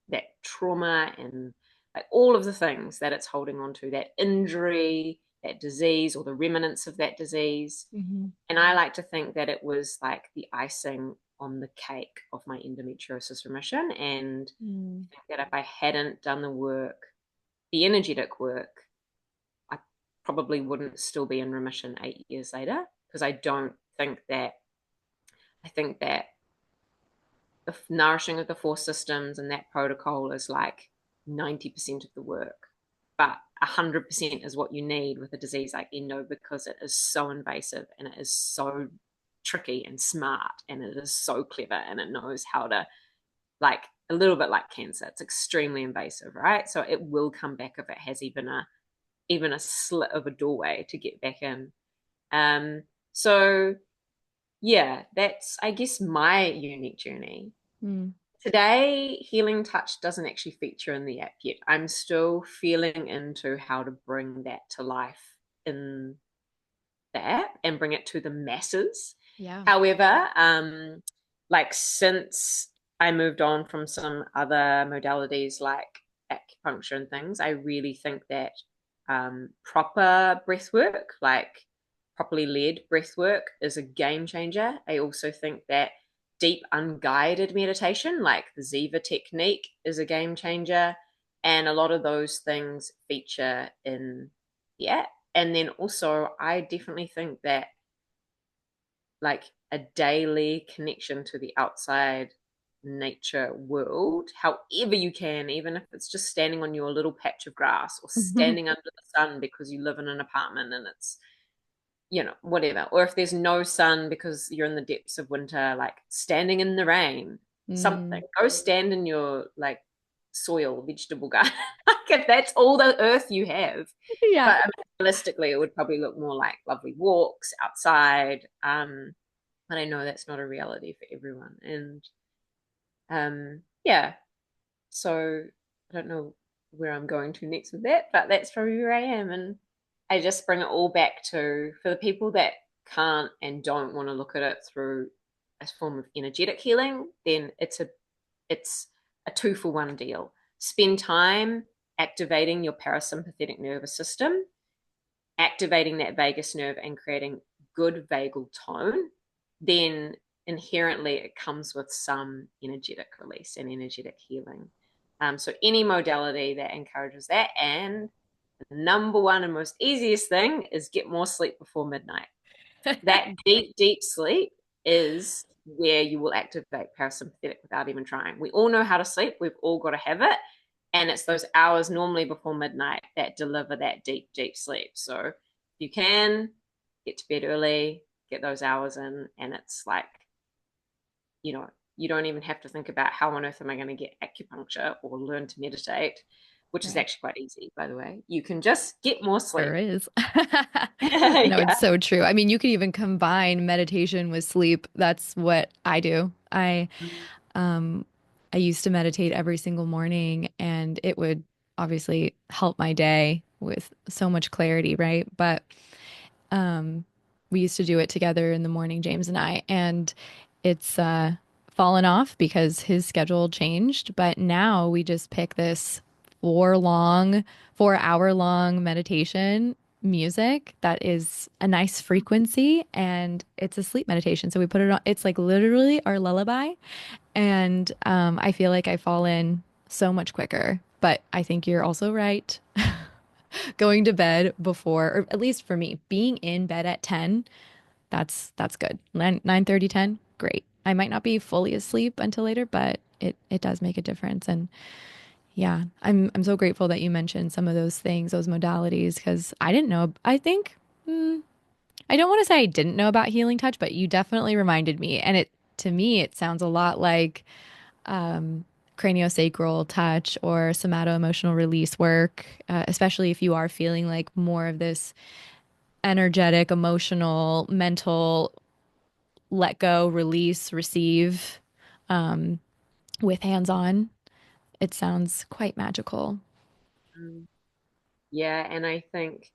that trauma and like all of the things that it's holding on to, that injury, that disease or the remnants of that disease. Mhm. And I like to think that it was like the icing on the cake of my endometriosis remission. And Mm. I think that if I hadn't done the work, the energetic work, I probably wouldn't still be in remission 8 years later, because I think that the nourishing of the four systems and that protocol is like 90% of the work, but 100% is what you need with a disease like endo, because it is so invasive and it is so tricky and smart and it is so clever and it knows how to, like, a little bit like cancer, it's extremely invasive, right? So it will come back if it has even a slit of a doorway to get back in. So yeah, that's, I guess, my unique journey. Mm. Today, Healing Touch doesn't actually feature in the app yet. I'm still feeling into how to bring that to life in the app and bring it to the masses. Yeah. However, like, since I moved on from some other modalities like acupuncture and things, I really think that proper breath work, like properly led breath work, is a game changer. I also think that deep unguided meditation, like the Ziva technique, is a game changer. And a lot of those things feature in the app. And then also, I definitely think that, like, a daily connection to the outside nature world, however you can, even if it's just standing on your little patch of grass or standing under the sun because you live in an apartment and it's, whatever. Or if there's no sun because you're in the depths of winter, like standing in the rain, something. Mm. Go stand in your, like, soil, vegetable garden. Like, if that's all the earth you have. Yeah. But I mean, realistically, it would probably look more like lovely walks outside. But I know that's not a reality for everyone. And yeah, so I don't know where I'm going to next with that, but that's probably where I am. And I just bring it all back to, for the people that can't and don't want to look at it through a form of energetic healing, then it's a 2-for-1 deal. Spend time activating your parasympathetic nervous system, activating that vagus nerve and creating good vagal tone. Then inherently it comes with some energetic release and energetic healing. So any modality that encourages that. And the number one and most easiest thing is get more sleep before midnight. That deep, deep sleep is where you will activate parasympathetic without even trying. We all know how to sleep. We've all got to have it. And it's those hours normally before midnight that deliver that deep, deep sleep. So if you can, get to bed early, get those hours in, and it's like, you don't even have to think about how on earth am I going to get acupuncture or learn to meditate, which is Right. actually quite easy, by the way. You can just get more Sure sleep. is. No, it's Yeah. so true. I mean, you could even combine meditation with sleep. That's what I do. Um I used to meditate every single morning and it would obviously help my day with so much clarity, right? But um we used to do it together in the morning, James and I, and it's fallen off because his schedule changed, but now we just pick this 4 long 4 hour long meditation music that is a nice frequency and it's a sleep meditation. So we put it on, it's like literally our lullaby. And I feel like I fall in so much quicker. But I think you're also right. Going to bed before, or at least for me, being in bed at 10, that's good. 9:30, 10, great. I might not be fully asleep until later, but it does make a difference. And yeah, I'm so grateful that you mentioned some of those things, those modalities, because I didn't know. I think I don't want to say I didn't know about healing touch, but you definitely reminded me. And it to me, it sounds a lot like craniosacral touch or somato emotional release work, especially if you are feeling like more of this energetic, emotional, mental let go, release, receive with hands on. It sounds quite magical. Yeah, and I think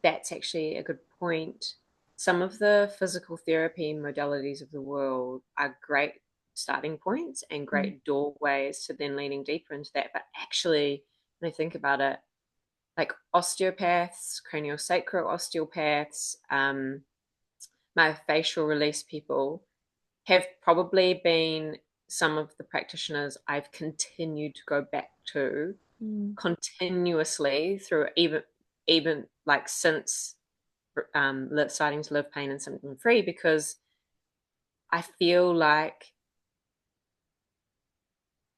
that's actually a good point. Some of the physical therapy modalities of the world are great starting points and Mm. great doorways to then leaning deeper into that. But actually, when I think about it, like osteopaths, craniosacral osteopaths, myofascial release people have probably been some of the practitioners I've continued to go back to Mm. continuously through even like since starting to live pain and symptom free, because I feel like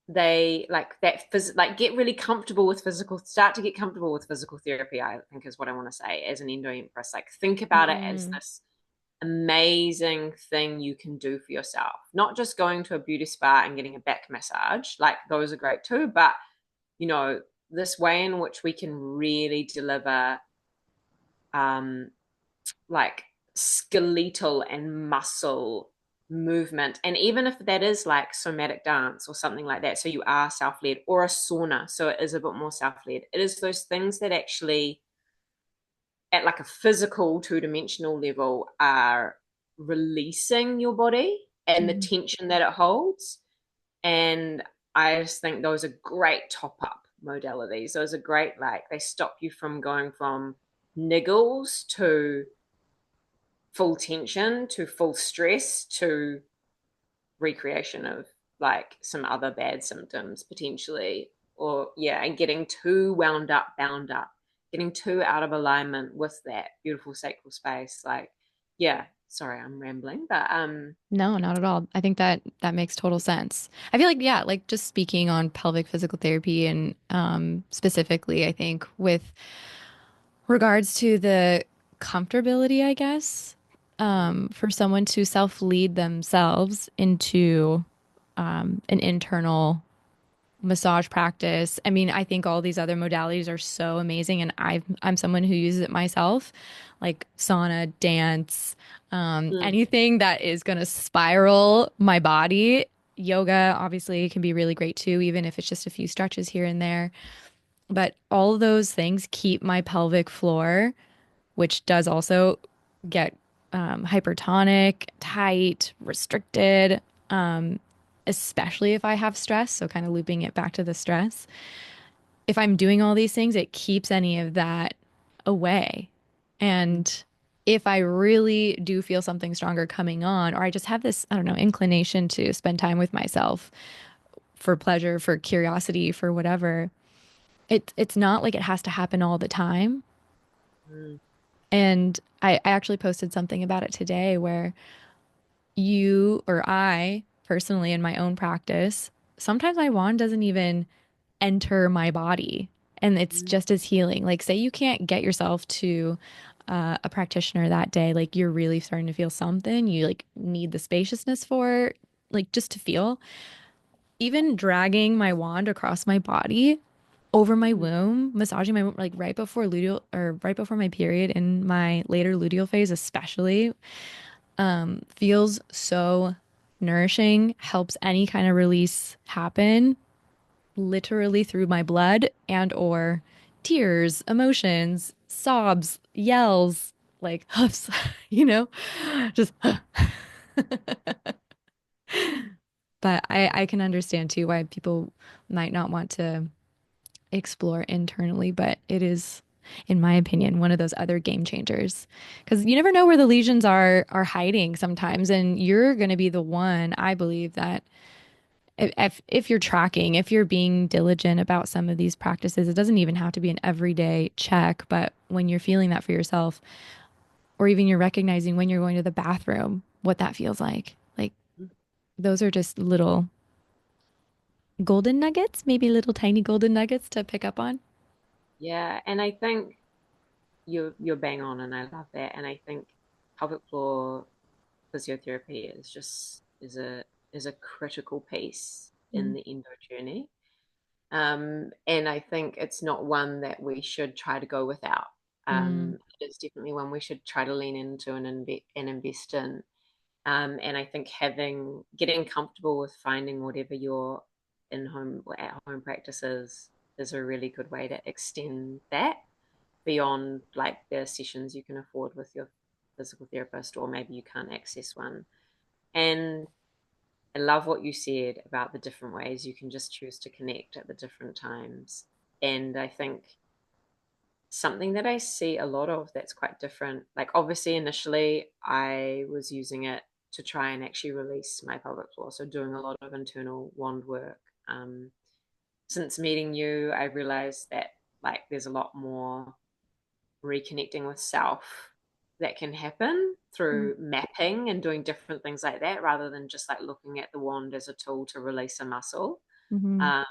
they like that like get really comfortable with physical start to get comfortable with physical therapy, I think is what I want to say, as an endo empress. Like think about it as Mm. this amazing thing you can do for yourself, not just going to a beauty spa and getting a back massage. Like those are great too, but you know, this way in which we can really deliver um like skeletal and muscle movement. And even if that is like somatic dance or something like that, so you are self-led, or a sauna, so it is a bit more self-led, it is those things that actually at like a physical two-dimensional level are releasing your body and the Mm. tension that it holds. And I just think those are great top up modalities. Those are great, like they stop you from going from niggles to full tension to full stress to recreation of like some other bad symptoms potentially, or yeah, and getting too wound up, bound up, getting too out of alignment with that beautiful sacral space. Like, yeah, sorry, I'm rambling, but No, not at all. I think that that makes total sense. I feel like, yeah, like just speaking on pelvic physical therapy and specifically, I think with regards to the comfortability, I guess, for someone to self-lead themselves into an internal massage practice. I mean, I think all these other modalities are so amazing, and I'm someone who uses it myself, like sauna, dance, mm, anything that is going to spiral my body. Yoga obviously can be really great too, even if it's just a few stretches here and there. But all of those things keep my pelvic floor, which does also get hypertonic, tight, restricted, especially if I have stress. So, kind of looping it back to the stress. If I'm doing all these things, it keeps any of that away. And if I really do feel something stronger coming on, or I just have this, I don't know, inclination to spend time with myself for pleasure, for curiosity, for whatever, it's not like it has to happen all the time. mm, And I actually posted something about it today where you or I personally in my own practice, sometimes my wand doesn't even enter my body and it's mm, just as healing. Like, say you can't get yourself to a practitioner that day, like you're really starting to feel something, you like need the spaciousness for like just to feel. Even dragging my wand across my body over my mm, womb, massaging my womb, like right before luteal or right before my period in my later luteal phase, especially, feels so nourishing, helps any kind of release happen literally through my blood and or tears, emotions, sobs, yells, like huffs, you know, just but I can understand too why people might not want to explore internally, but it is, in my opinion, one of those other game changers. Because you never know where the lesions are hiding sometimes, and you're going to be the one, I believe, that if you're tracking, if you're being diligent about some of these practices, it doesn't even have to be an everyday check, but when you're feeling that for yourself, or even you're recognizing when you're going to the bathroom, what that feels like mm. those are just little golden nuggets, maybe little tiny golden nuggets to pick up on. Yeah, and I think you're bang on, and I love that. And I think pelvic floor physiotherapy is a critical piece in Mm. the endo journey. And I think it's not one that we should try to go without. Mm. It's definitely one we should try to lean into and invest in. And I think getting comfortable with finding whatever your in home or at home practices is a really good way to extend that beyond like the sessions you can afford with your physical therapist, or maybe you can't access one. And I love what you said about the different ways you can just choose to connect at the different times. And I think Something that I see a lot of that's quite different. Like, obviously, initially, I was using it to try and actually release my pelvic floor. So, doing a lot of internal wand work. Um, since meeting you, I realized that like there's a lot more reconnecting with self that can happen through mapping and doing different things like that rather than just like looking at the wand as a tool to release a muscle. Mm-hmm. Um,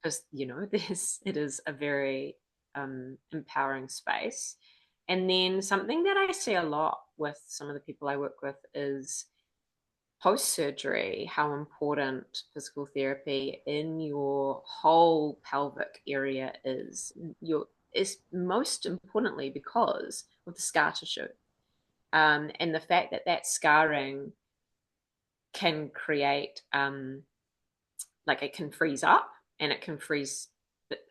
because this it is a very empowering space. And then something that I see a lot with some of the people I work with is post surgery, how important physical therapy in your whole pelvic area is. Your is most importantly because of the scar tissue, and the fact that that scarring can create like it can freeze up and it can freeze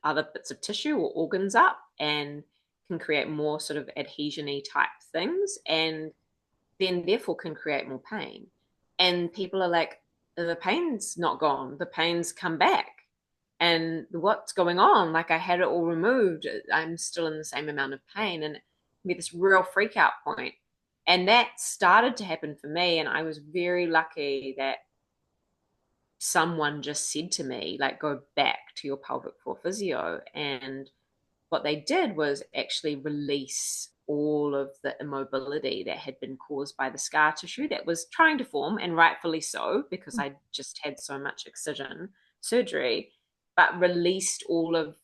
other bits of tissue or organs up and can create more sort of adhesion-y type things and then therefore can create more pain. And people are like, the pain's not gone, the pain's come back. And what's going on? Like I had it all removed, I'm still in the same amount of pain. And be this real freak out point. And that started to happen for me. And I was very lucky that someone just said to me, like, go back to your pelvic floor physio. And what they did was actually release all of the immobility that had been caused by the scar tissue that was trying to form, and rightfully so, because I just had so much excision surgery, but released all of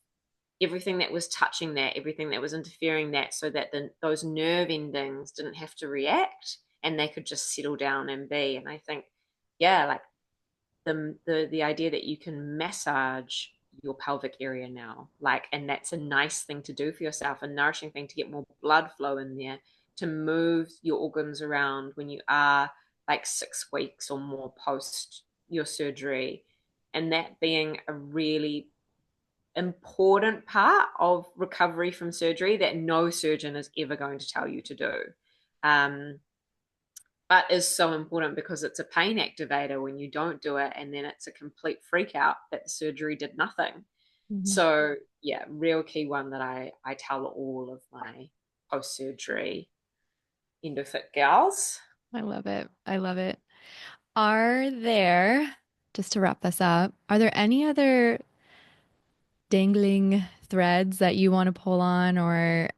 everything that was touching that, everything that was interfering that, so that those nerve endings didn't have to react and they could just settle down and be. And I think, yeah, like the idea that you can massage your pelvic area now, like, and that's a nice thing to do for yourself, a nourishing thing to get more blood flow in there, to move your organs around when you are like 6 weeks or more post your surgery, and that being a really important part of recovery from surgery that no surgeon is ever going to tell you to do. Um, but is so important because it's a pain activator when you don't do it, and then it's a complete freak out that the surgery did nothing. Mm-hmm. So yeah, real key one that I tell all of my post surgery endofit gals. I love it. I love it. Are there, just to wrap this up, are there any other dangling threads that you want to pull on or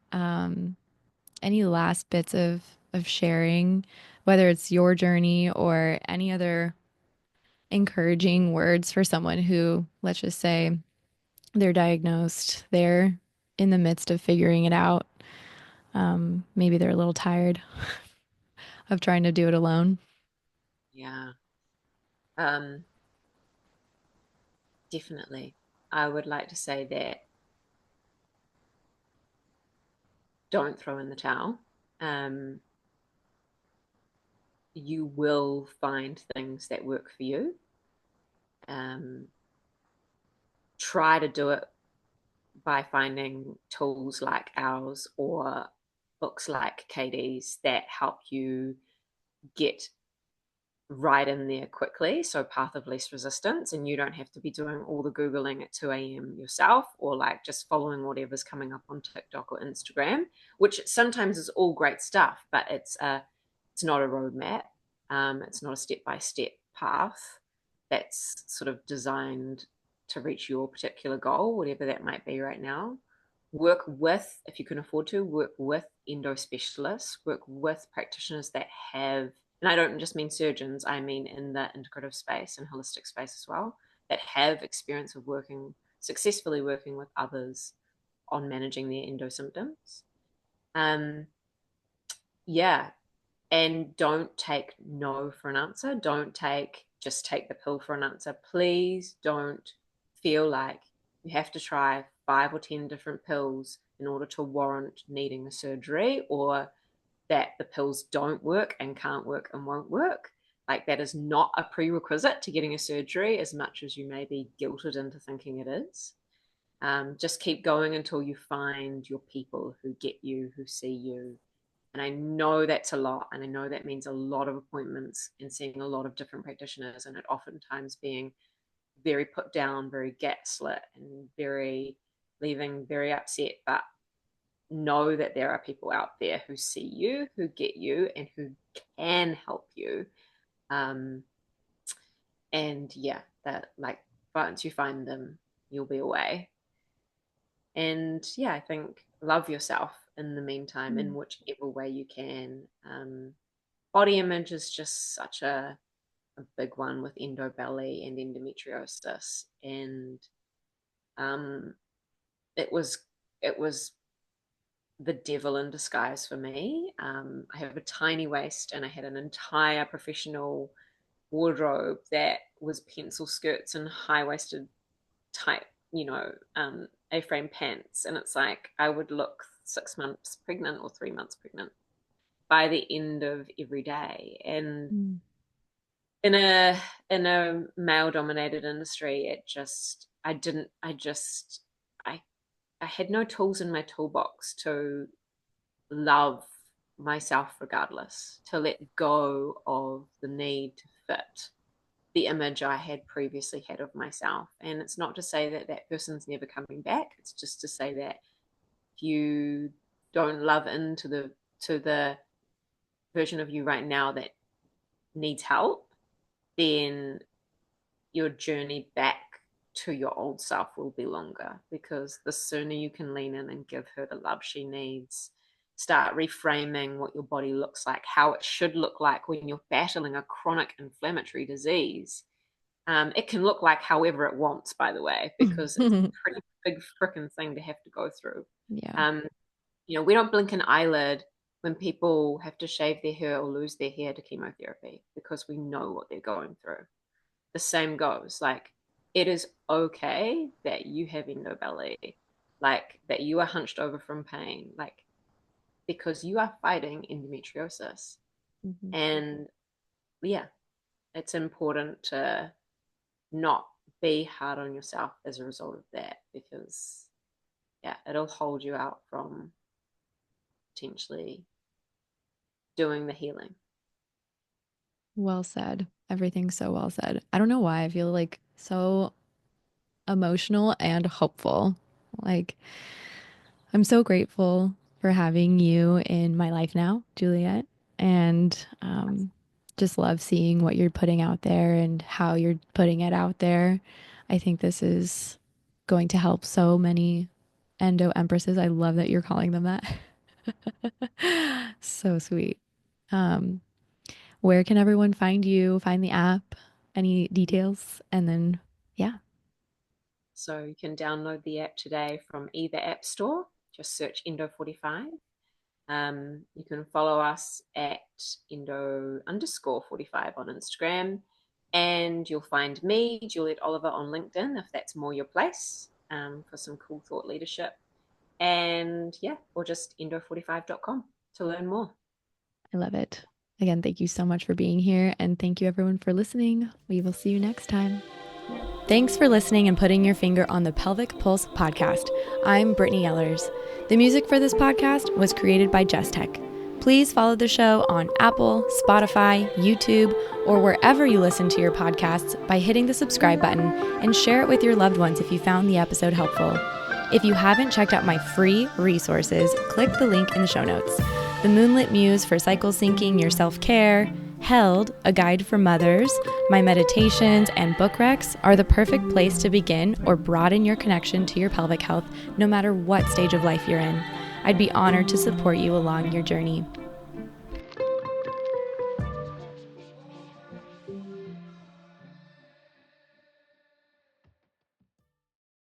any last bits of sharing, whether it's your journey or any other encouraging words for someone who, let's just say, they're diagnosed, they're in the midst of figuring it out. Maybe they're a little tired of trying to do it alone. Yeah, um, definitely. I would like to say that don't throw in the towel. Um, you will find things that work for you. Um, try to do it by finding tools like ours or books like KD's that help you get right in there quickly. So, path of least resistance, and you don't have to be doing all the Googling at 2 a.m. yourself or like just following whatever's coming up on TikTok or Instagram, which sometimes is all great stuff, but it's not a roadmap. It's not a step by step path that's sort of designed to reach your particular goal, whatever that might be right now. Work with, if you can afford to, work with endo specialists, work with practitioners that have, and I don't just mean surgeons, I mean in the integrative space and holistic space as well, that have experience of working, successfully working with others on managing their endo symptoms. Um, yeah, and don't take no for an answer. Don't just take the pill for an answer. Please don't feel like you have to try 5 or 10 different pills in order to warrant needing a surgery, or that the pills don't work and can't work and won't work. Like that is not a prerequisite to getting a surgery as much as you may be guilted into thinking it is. Just keep going until you find your people who get you, who see you. And I know that's a lot. And I know that means a lot of appointments and seeing a lot of different practitioners, and it oftentimes being very put down, very gaslit, and very leaving very upset. But know that there are people out there who see you, who get you, and who can help you. Um, and yeah, that like once you find them, you'll be away. And yeah, I think love yourself in the meantime in Mm. whichever way you can. Body image is just such a big one with endo belly and endometriosis, and um, it was it was the devil in disguise for me. I have a tiny waist, and I had an entire professional wardrobe that was pencil skirts and high waisted tight, A-frame pants, and it's like I would look 6 months pregnant or 3 months pregnant by the end of every day, and Mm. in a male dominated industry, I I had no tools in my toolbox to love myself regardless, to let go of the need to fit the image I had previously had of myself. And it's not to say that that person's never coming back. It's just to say that if you don't love into the version of you right now that needs help, then your journey back to your old self will be longer, because the sooner you can lean in and give her the love she needs, start reframing what your body looks like, how it should look like when you're battling a chronic inflammatory disease. It can look like however it wants, by the way, because it's a pretty big freaking thing to have to go through. Yeah. Um, we don't blink an eyelid when people have to shave their hair or lose their hair to chemotherapy, because we know what they're going through. The same goes. Like, it is okay that you have endo belly, like that you are hunched over from pain, like because you are fighting endometriosis. Mhm. And yeah, it's important to not be hard on yourself as a result of that, because yeah, it'll hold you out from potentially doing the healing. Well said. Everything's so well said. I don't know why I feel like so emotional and hopeful. Like, I'm so grateful for having you in my life now, Juliet, and just love seeing what you're putting out there and how you're putting it out there. I think this is going to help so many endo empresses. I love that you're calling them that. So sweet. Um, where can everyone find you, find the app, any details? And then, yeah, So you can download the app today from either app store, just search Endo45. You can follow us at Endo_45 on Instagram. And you'll find me, Juliet Oliver, on LinkedIn if that's more your place, for some cool thought leadership. And yeah, or just Endo45.com to learn more. I love it. Again, thank you so much for being here. And thank you, everyone, for listening. We will see you next time. Thanks for listening and putting your finger on the Pelvic Pulse podcast. I'm Brittany Yellers. The music for this podcast was created by Just Tech. Please follow the show on Apple, Spotify, YouTube, or wherever you listen to your podcasts by hitting the subscribe button, and share it with your loved ones if you found the episode helpful. If you haven't checked out my free resources, click the link in the show notes. The Moonlit Muse for cycle syncing your self-care, Held, a guide for mothers, my meditations, and book recs are the perfect place to begin or broaden your connection to your pelvic health, no matter what stage of life you're in. I'd be honored to support you along your journey.